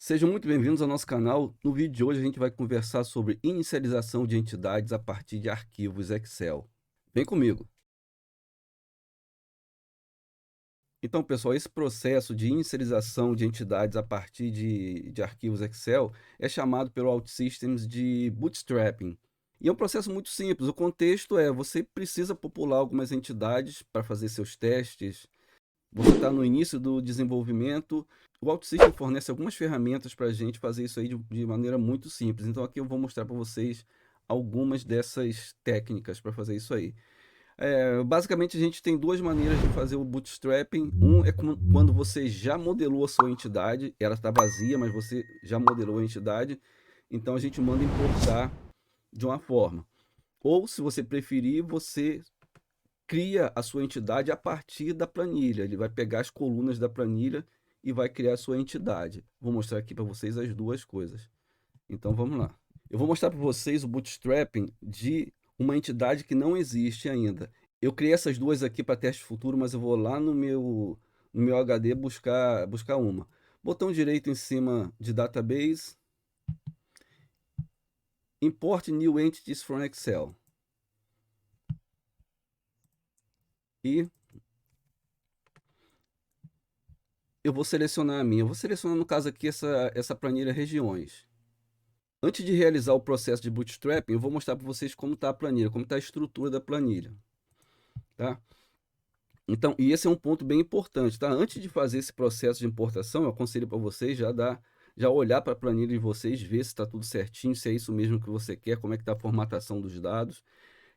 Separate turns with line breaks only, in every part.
Sejam muito bem-vindos ao nosso canal. No vídeo de hoje a gente vai conversar sobre inicialização de entidades a partir de arquivos Excel. Vem comigo. Então, pessoal, esse processo de inicialização de entidades a partir de arquivos Excel é chamado pelo OutSystems de bootstrapping. E é um processo muito simples. O contexto é: você precisa popular algumas entidades para fazer seus testes. Você está no início do desenvolvimento. O OutSystem fornece algumas ferramentas para a gente fazer isso aí de maneira muito simples. Então aqui eu vou mostrar para vocês algumas dessas técnicas para fazer isso aí. Basicamente a gente tem duas maneiras de fazer o bootstrapping. Um é quando você já modelou a sua entidade, ela está vazia, mas você já modelou a entidade. Então a gente manda importar de uma forma. Ou, se você preferir, você cria a sua entidade a partir da planilha. Ele vai pegar as colunas da planilha e vai criar a sua entidade. Vou mostrar aqui para vocês as duas coisas. Então vamos lá. Eu vou mostrar para vocês o bootstrapping de uma entidade que não existe ainda. Eu criei essas duas aqui para teste futuro, mas eu vou lá no meu HD buscar uma. Botão direito em cima de Database, Import New Entities from Excel. E eu vou selecionar a minha. Eu vou selecionar, no caso aqui, essa planilha regiões. Antes de realizar o processo de bootstrapping, eu vou mostrar para vocês como está a planilha, como está a estrutura da planilha. Tá? Então, e esse é um ponto bem importante. Tá? Antes de fazer esse processo de importação, eu aconselho para vocês já olhar para a planilha de vocês, ver se está tudo certinho, se é isso mesmo que você quer, como é que está a formatação dos dados.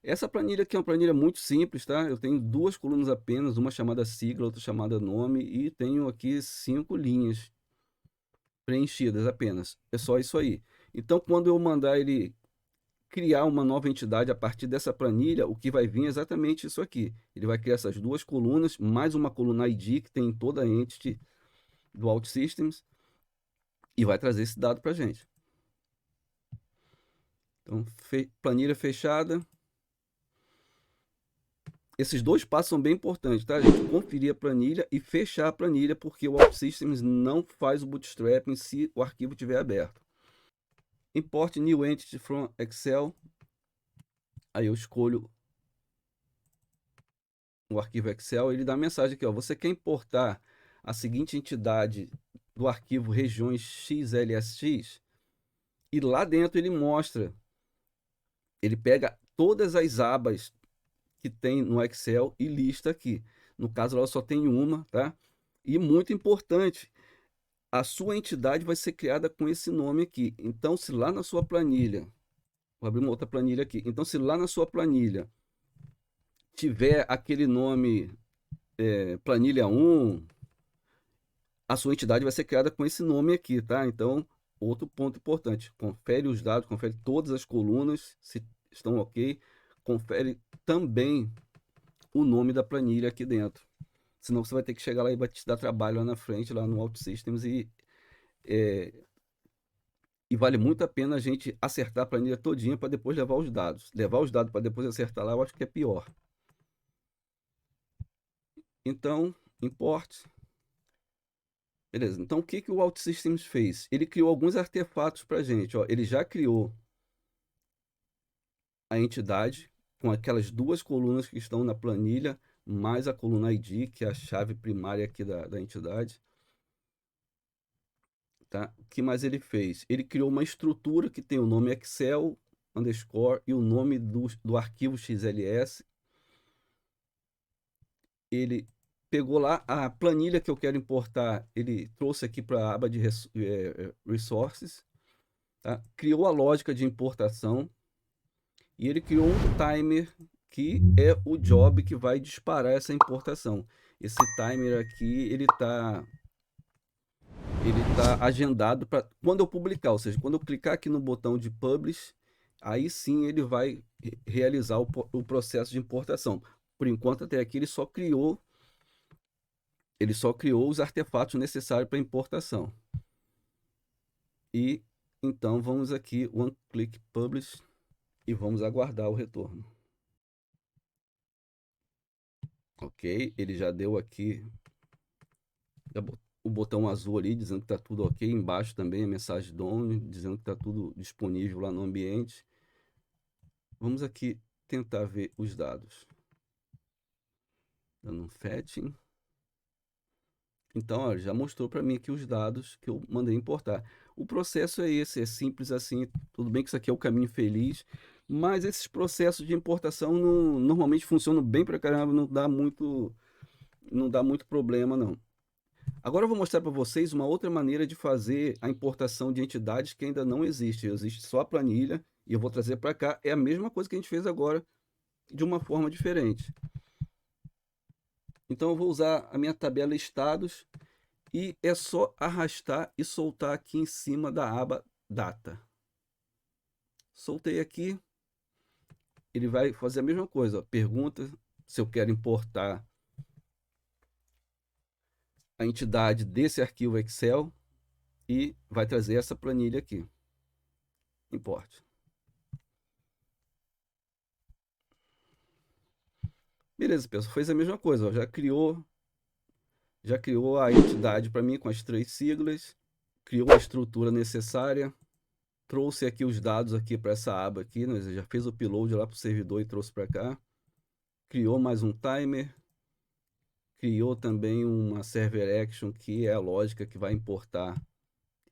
Essa planilha aqui é uma planilha muito simples, tá? Eu tenho duas colunas apenas, uma chamada sigla, outra chamada nome, e tenho aqui 5 linhas preenchidas apenas. É só isso aí. Então, quando eu mandar ele criar uma nova entidade a partir dessa planilha, o que vai vir é exatamente isso aqui. Ele vai criar essas duas colunas, mais uma coluna ID que tem em toda a entity do OutSystems, e vai trazer esse dado para a gente. Então, planilha fechada. Esses dois passos são bem importantes, tá? A gente conferir a planilha e fechar a planilha, porque o OutSystems não faz o bootstrapping se o arquivo estiver aberto. Import New Entity from Excel. Aí eu escolho o arquivo Excel. Ele dá a mensagem aqui, ó: você quer importar a seguinte entidade do arquivo regiões XLSX? E lá dentro ele mostra, ele pega todas as abas que tem no Excel e lista aqui. No caso, ela só tem uma, tá? E muito importante, a sua entidade vai ser criada com esse nome aqui. Então, se lá na sua planilha, vou abrir uma outra planilha aqui. Então, se lá na sua planilha tiver aquele nome, planilha 1, a sua entidade vai ser criada com esse nome aqui, tá? Então, outro ponto importante: confere os dados, confere todas as colunas, se estão ok, confere também o nome da planilha aqui dentro. Senão você vai ter que chegar lá e vai te dar trabalho lá na frente, lá no OutSystems, e vale muito a pena a gente acertar a planilha todinha para depois levar os dados. Levar os dados para depois acertar lá, eu acho que é pior. Então, import. Beleza. Então, o que o OutSystems fez? Ele criou alguns artefatos para a gente. Ó. Ele já criou a entidade com aquelas duas colunas que estão na planilha, mais a coluna ID, que é a chave primária aqui da entidade. Tá? O que mais ele fez? Ele criou uma estrutura que tem o nome Excel underscore e o nome do arquivo XLS. Ele pegou lá a planilha que eu quero importar, ele trouxe aqui para a aba de Resources, tá? Criou a lógica de importação e ele criou um timer que é o job que vai disparar essa importação. Esse timer aqui, ele tá agendado para quando eu publicar, ou seja, quando eu clicar aqui no botão de Publish, aí sim ele vai realizar o processo de importação. Por enquanto, até aqui, ele só criou os artefatos necessários para importação. E então vamos aqui, One Click Publish, e vamos aguardar o retorno. Ok, ele já deu aqui, o botão azul ali dizendo que está tudo ok. Embaixo também a mensagem done dizendo que está tudo disponível lá no ambiente. Vamos aqui tentar ver os dados. Dando um fetching. Então, ó, já mostrou para mim aqui os dados que eu mandei importar. O processo é esse, é simples assim. Tudo bem que isso aqui é o caminho feliz, mas esses processos de importação normalmente funcionam bem para caramba, não dá muito problema não. Agora eu vou mostrar para vocês uma outra maneira de fazer a importação de entidades que ainda não existe. Existe só a planilha e eu vou trazer para cá. É a mesma coisa que a gente fez agora, de uma forma diferente. Então eu vou usar a minha tabela estados e é só arrastar e soltar aqui em cima da aba data. Soltei aqui, ele vai fazer a mesma coisa, ó. Pergunta se eu quero importar a entidade desse arquivo Excel e vai trazer essa planilha aqui. Importe. Beleza, pessoal, fez a mesma coisa, ó. Já criou a entidade para mim com as 3 siglas, criou a estrutura necessária, trouxe aqui os dados aqui para essa aba aqui, né? Já fez o upload lá para o servidor e trouxe para cá, criou mais um timer, criou também uma server action, que é a lógica que vai importar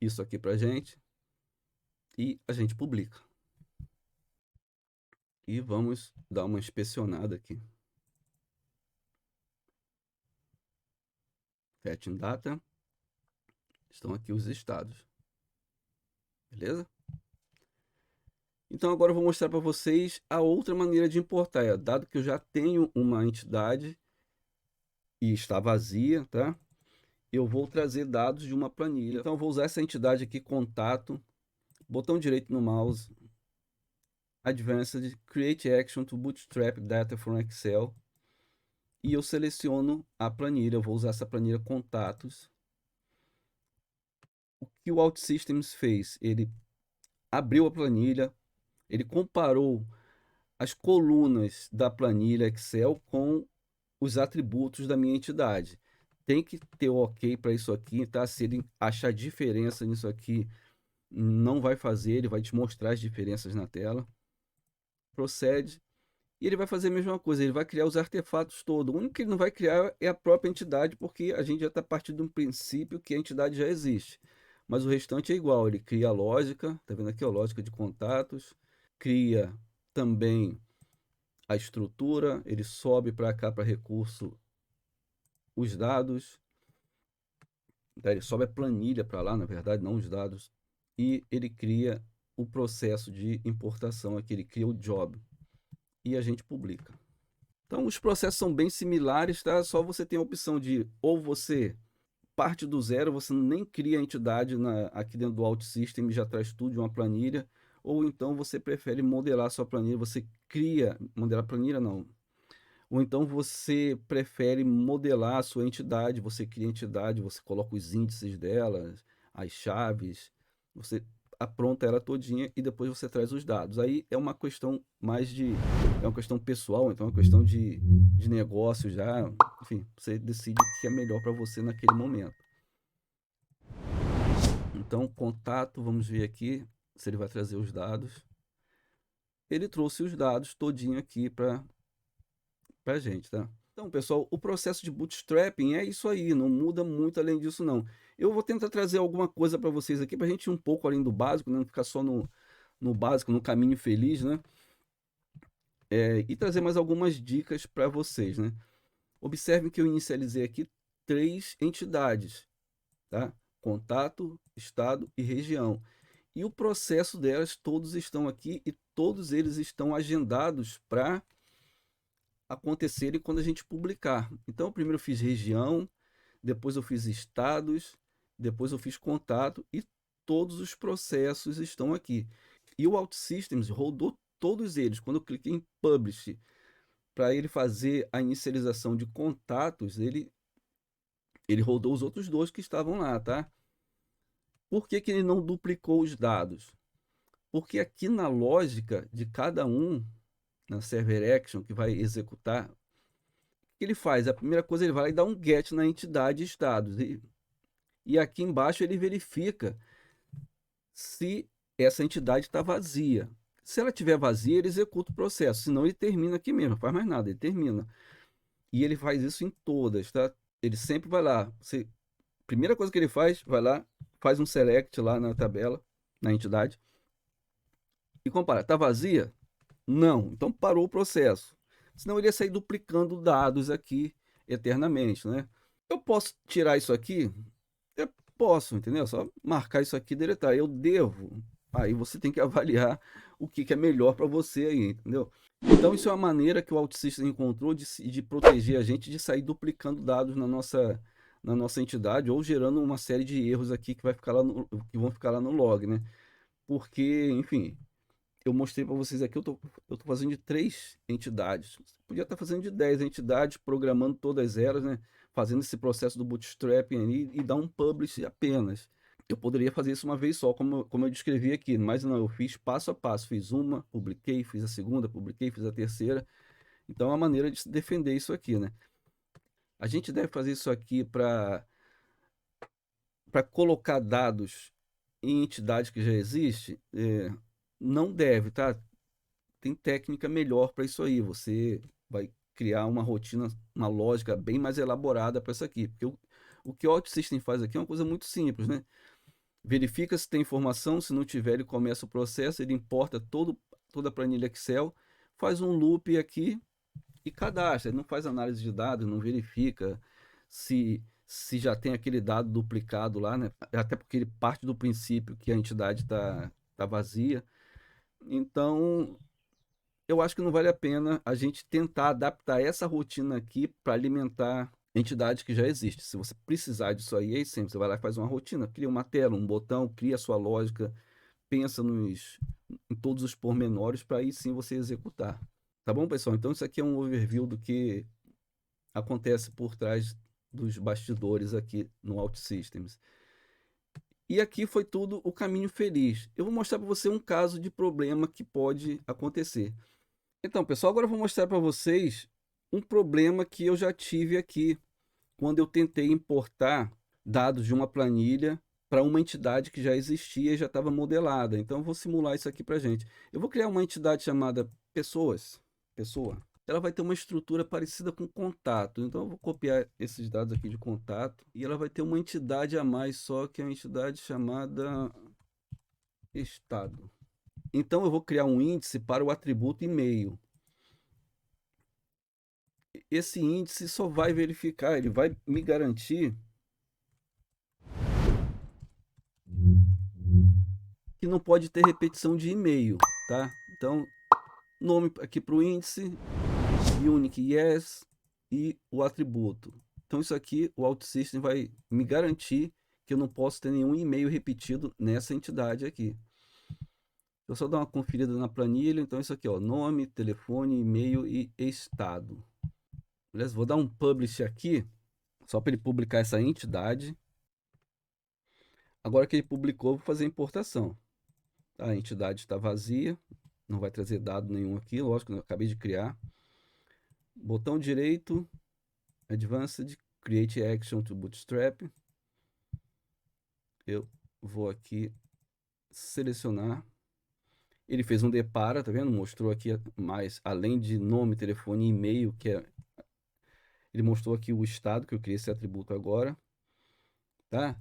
isso aqui para gente, e a gente publica. E vamos dar uma inspecionada aqui. Fetching data, estão aqui os estados, beleza? Então agora eu vou mostrar para vocês a outra maneira de importar, dado que eu já tenho uma entidade e está vazia, tá? Eu vou trazer dados de uma planilha. Então eu vou usar essa entidade aqui, contato, botão direito no mouse, Advanced, Create Action to Bootstrap Data from Excel, e eu seleciono a planilha. Eu vou usar essa planilha contatos. O que o OutSystems fez? Ele abriu a planilha, ele comparou as colunas da planilha Excel com os atributos da minha entidade. Tem que ter o ok para isso aqui, tá? Se ele achar diferença nisso aqui, não vai fazer, ele vai te mostrar as diferenças na tela. Procede. E ele vai fazer a mesma coisa, ele vai criar os artefatos todos. O único que ele não vai criar é a própria entidade, porque a gente já está partindo de um princípio que a entidade já existe. Mas o restante é igual, ele cria a lógica, tá vendo aqui, a lógica de contatos, cria também a estrutura, ele sobe para cá para recurso os dados, tá? Ele sobe a planilha para lá, na verdade, não os dados, e ele cria o processo de importação aqui, ele cria o job e a gente publica. Então os processos são bem similares, tá? Só você tem a opção de ou você parte do zero, você nem cria a entidade aqui dentro do OutSystem e já traz tudo de uma planilha, ou então você prefere modelar a sua planilha, você cria, modelar a planilha não, ou então você prefere modelar a sua entidade, você cria a entidade, você coloca os índices dela, as chaves, você apronta ela todinha e depois você traz os dados. Aí é uma questão mais de, é uma questão pessoal, então é uma questão de negócio já, enfim, você decide o que é melhor para você naquele momento. Então, contato, vamos ver aqui se ele vai trazer os dados. Ele trouxe os dados todinho aqui para a gente, tá? Então, pessoal, o processo de bootstrapping é isso aí, não muda muito além disso, não. Eu vou tentar trazer alguma coisa para vocês aqui, para a gente ir um pouco além do básico, né? Não ficar só no básico, no caminho feliz, né? E trazer mais algumas dicas para vocês, né? Observem que eu inicializei aqui 3 entidades, tá? Contato, estado e região. E o processo delas, todos estão aqui e todos eles estão agendados para acontecerem quando a gente publicar. Então, primeiro eu fiz região, depois eu fiz estados, depois eu fiz contato e todos os processos estão aqui. E o OutSystems rodou todos eles. Quando eu cliquei em Publish, para ele fazer a inicialização de contatos, ele rodou os outros 2 que estavam lá, tá? Por que que ele não duplicou os dados? Porque aqui na lógica de cada um, na server action que vai executar, o que ele faz? A primeira coisa, ele vai lá e dá um get na entidade estados. E aqui embaixo ele verifica se essa entidade está vazia. Se ela estiver vazia, ele executa o processo, senão ele termina aqui mesmo, não faz mais nada, ele termina. E ele faz isso em todas, tá? Ele sempre vai lá. Primeira coisa que ele faz, vai lá, faz um select lá na tabela, na entidade, e compara. Tá vazia? Não. Então parou o processo. Senão ele ia sair duplicando dados aqui eternamente, né? Eu posso tirar isso aqui? Eu posso, entendeu? Só marcar isso aqui e deletar. Eu devo. Aí você tem que avaliar o que é melhor para você aí, entendeu? Então isso é uma maneira que o OutSystem encontrou de proteger a gente de sair duplicando dados na nossa entidade ou gerando uma série de erros aqui que que vão ficar lá no log, né? Porque, enfim, eu mostrei para vocês aqui, eu tô fazendo de 3 entidades. Você podia estar fazendo de 10 entidades, programando todas elas, né? Fazendo esse processo do bootstrapping ali e dar um publish apenas. Eu poderia fazer isso uma vez só, como eu descrevi aqui, mas não, eu fiz passo a passo. Fiz uma, publiquei, fiz a segunda, publiquei, fiz a terceira. Então é uma maneira de se defender isso aqui, né? A gente deve fazer isso aqui para colocar dados em entidades que já existem? Não deve, tá? Tem técnica melhor para isso aí. Você vai criar uma rotina, uma lógica bem mais elaborada para isso aqui. Porque o que o OutSystem faz aqui é uma coisa muito simples, né? Verifica se tem informação, se não tiver, ele começa o processo, ele importa toda a planilha Excel, faz um loop aqui e cadastra. Ele não faz análise de dados, não verifica se já tem aquele dado duplicado lá, né? Até porque ele parte do princípio que a entidade tá vazia. Então, eu acho que não vale a pena a gente tentar adaptar essa rotina aqui para alimentar entidades que já existem. Se você precisar disso aí, é sempre você vai lá e faz uma rotina, cria uma tela, um botão, cria a sua lógica, pensa em todos os pormenores para aí sim você executar. Tá bom, pessoal? Então isso aqui é um overview do que acontece por trás dos bastidores aqui no OutSystems. E aqui foi tudo o caminho feliz. Eu vou mostrar para você um caso de problema que pode acontecer. Então, pessoal, agora eu vou mostrar para vocês um problema que eu já tive aqui quando eu tentei importar dados de uma planilha para uma entidade que já existia e já estava modelada. Então, eu vou simular isso aqui para gente. Eu vou criar uma entidade chamada pessoa. Ela vai ter uma estrutura parecida com contato. Então, eu vou copiar esses dados aqui de contato e ela vai ter uma entidade a mais, só que é uma entidade chamada estado. Então, eu vou criar um índice para o atributo e-mail. Esse índice só vai verificar, ele vai me garantir que não pode ter repetição de e-mail, tá? Então, nome aqui para o índice, unique yes e o atributo. Então, isso aqui o OutSystem vai me garantir que eu não posso ter nenhum e-mail repetido nessa entidade aqui. Eu só dar uma conferida na planilha, então isso aqui, ó, nome, telefone, e-mail e estado. Beleza? Vou dar um publish aqui, só para ele publicar essa entidade. Agora que ele publicou, vou fazer a importação. Tá? A entidade está vazia, não vai trazer dado nenhum aqui, lógico, eu acabei de criar. Botão direito, Advanced, Create Action to Bootstrap. Eu vou aqui selecionar. Ele fez um depara, tá vendo? Mostrou aqui mais, além de nome, telefone e e-mail, ele mostrou aqui o estado, que eu criei esse atributo agora. Tá?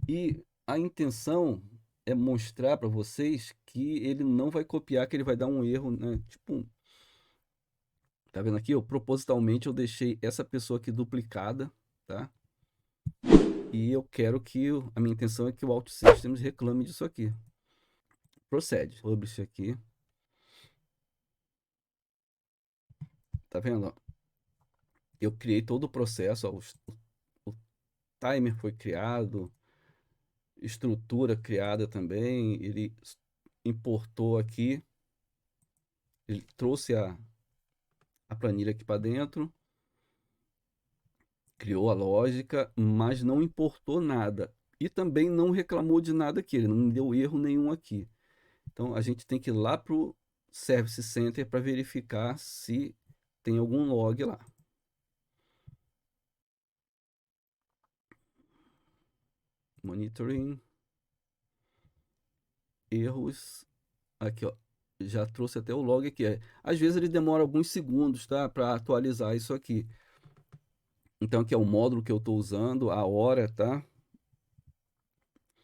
E a intenção é mostrar para vocês que ele não vai copiar, que ele vai dar um erro, né? Tipo, tá vendo aqui? Propositalmente eu deixei essa pessoa aqui duplicada, tá? E eu quero que a minha intenção é que o OutSystems reclame disso aqui. Procede. Publish aqui. Tá vendo? Ó? Eu criei todo o processo, ó, o timer foi criado, estrutura criada também, ele importou aqui, ele trouxe a planilha aqui para dentro, criou a lógica, mas não importou nada. E também não reclamou de nada aqui, ele não me deu erro nenhum aqui. Então a gente tem que ir lá para o Service Center para verificar se tem algum log lá. Monitoring. Erros. Aqui, ó. Já trouxe até o log aqui. Às vezes ele demora alguns segundos, tá? Para atualizar isso aqui. Então aqui é o módulo que eu estou usando, a hora, tá?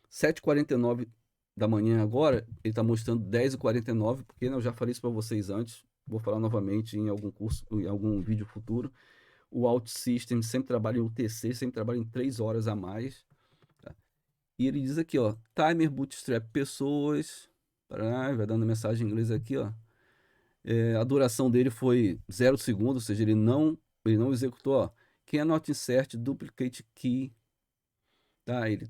7h49 da manhã agora, ele está mostrando 10h49, porque, né, eu já falei isso para vocês antes, vou falar novamente em algum curso, em algum vídeo futuro. O OutSystems sempre trabalha em UTC, sempre trabalha em 3 horas a mais. Tá? E ele diz aqui, ó, timer bootstrap pessoas, vai dando mensagem em inglês aqui, ó. A duração dele foi 0 segundos, ou seja, ele não executou, ó. Cannot insert duplicate key, tá? Ele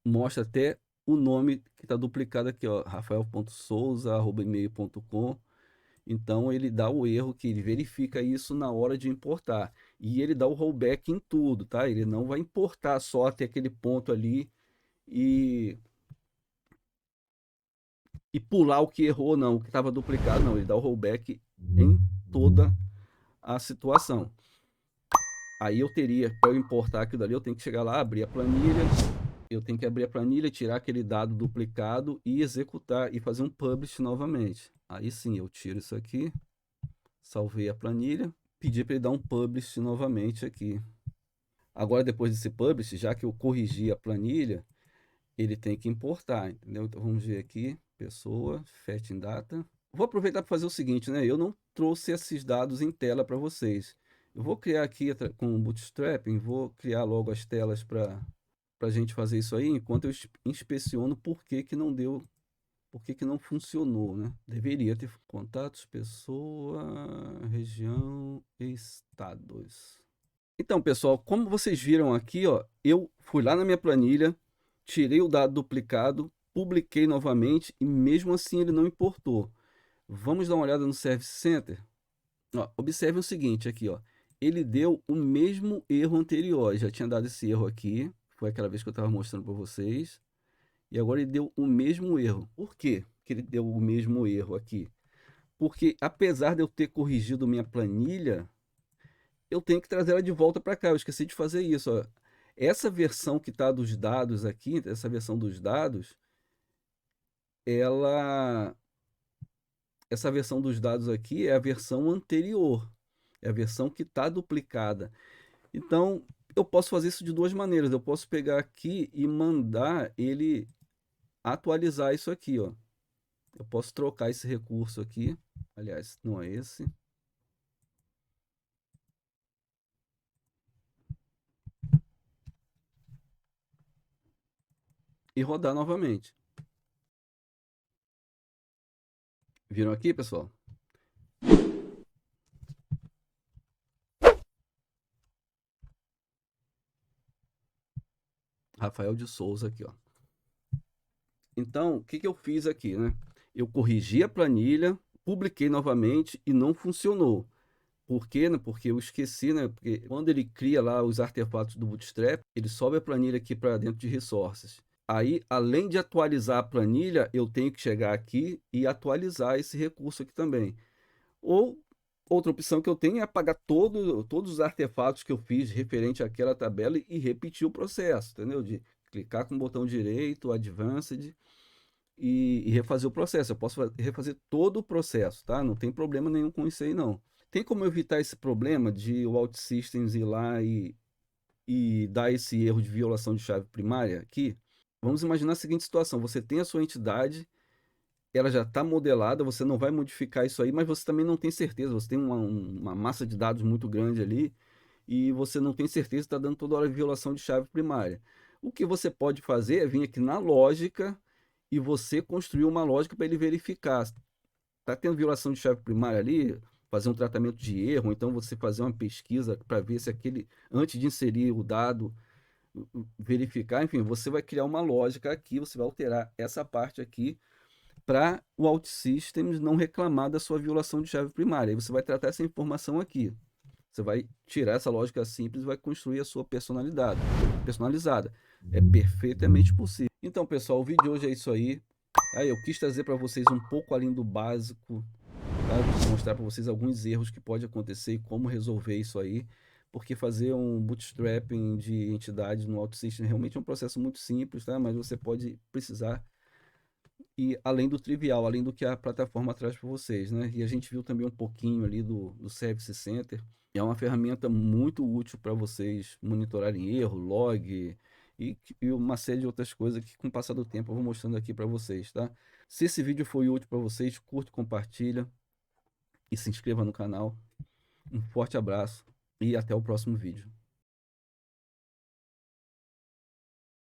mostra até o nome que está duplicado aqui, ó, rafael.souza@email.com. Então ele dá o erro, que ele verifica isso na hora de importar. E ele dá o rollback em tudo, tá? Ele não vai importar só até aquele ponto ali e pular o que errou, não, o que estava duplicado, não. Ele dá o rollback em toda a situação. Aí eu teria, para eu importar aquilo dali, eu tenho que chegar lá, abrir a planilha, eu tenho que abrir a planilha, tirar aquele dado duplicado e executar e fazer um publish novamente. Aí sim, eu tiro isso aqui, salvei a planilha, pedi para ele dar um publish novamente aqui. Agora, depois desse publish, já que eu corrigi a planilha, ele tem que importar, entendeu? Então vamos ver aqui, pessoa, fetching data. Vou aproveitar para fazer o seguinte, né? Eu não trouxe esses dados em tela para vocês. Eu vou criar aqui com o Bootstrap, vou criar logo as telas para a gente fazer isso aí, enquanto eu inspeciono por que que não deu, por que que não funcionou, né? Deveria ter contatos, pessoa, região, estados. Então, pessoal, como vocês viram aqui, ó, eu fui lá na minha planilha, tirei o dado duplicado, publiquei novamente e mesmo assim ele não importou. Vamos dar uma olhada no Service Center. Ó, observe o seguinte aqui, ó. Ele deu o mesmo erro anterior. Já tinha dado esse erro aqui. Foi aquela vez que eu estava mostrando para vocês. E agora ele deu o mesmo erro. Por quê que ele deu o mesmo erro aqui? Porque apesar de eu ter corrigido minha planilha, eu tenho que trazer ela de volta para cá. Eu esqueci de fazer isso, ó. Essa versão que está dos dados aqui, essa versão dos dados, essa versão dos dados aqui é a versão anterior. É a versão que está duplicada. Então, eu posso fazer isso de duas maneiras. Eu posso pegar aqui e mandar ele atualizar isso aqui, ó. Eu posso trocar esse recurso aqui. Aliás, não é esse. E rodar novamente. Viram aqui, pessoal? Rafael de Souza aqui, ó. Então, o que que eu fiz aqui, né? Eu corrigi a planilha, publiquei novamente e não funcionou. Por quê, né? Porque eu esqueci, né? Porque quando ele cria lá os artefatos do Bootstrap, ele sobe a planilha aqui para dentro de Resources. Aí, além de atualizar a planilha, eu tenho que chegar aqui e atualizar esse recurso aqui também. Ou outra opção que eu tenho é apagar todos os artefatos que eu fiz referente àquela tabela e repetir o processo, entendeu? De clicar com o botão direito, Advanced, e refazer o processo. Eu posso refazer todo o processo, tá? Não tem problema nenhum com isso aí, não. Tem como evitar esse problema de o OutSystems ir lá e dar esse erro de violação de chave primária aqui? Vamos imaginar a seguinte situação: você tem a sua entidade, ela já está modelada, você não vai modificar isso aí, mas você também não tem certeza, você tem uma massa de dados muito grande ali e você não tem certeza que está dando toda hora violação de chave primária. O que você pode fazer é vir aqui na lógica e você construir uma lógica para ele verificar. Está tendo violação de chave primária ali, fazer um tratamento de erro, ou então você fazer uma pesquisa para ver se aquele, antes de inserir o dado, verificar, enfim, você vai criar uma lógica aqui, você vai alterar essa parte aqui para o OutSystems não reclamar da sua violação de chave primária. Aí você vai tratar essa informação aqui. Você vai tirar essa lógica simples e vai construir a sua personalizada. É perfeitamente possível. Então, pessoal, o vídeo de hoje é isso aí. Aí eu quis trazer para vocês um pouco além do básico, tá? Mostrar para vocês alguns erros que pode acontecer e como resolver isso aí, porque fazer um bootstrapping de entidades no OutSystem realmente é um processo muito simples, tá? Mas você pode precisar ir além do trivial, além do que a plataforma traz para vocês, né? E a gente viu também um pouquinho ali do Service Center. É uma ferramenta muito útil para vocês monitorarem erro, log e uma série de outras coisas que com o passar do tempo eu vou mostrando aqui para vocês, tá? Se esse vídeo foi útil para vocês, curte, compartilha e se inscreva no canal. Um forte abraço e até o próximo vídeo.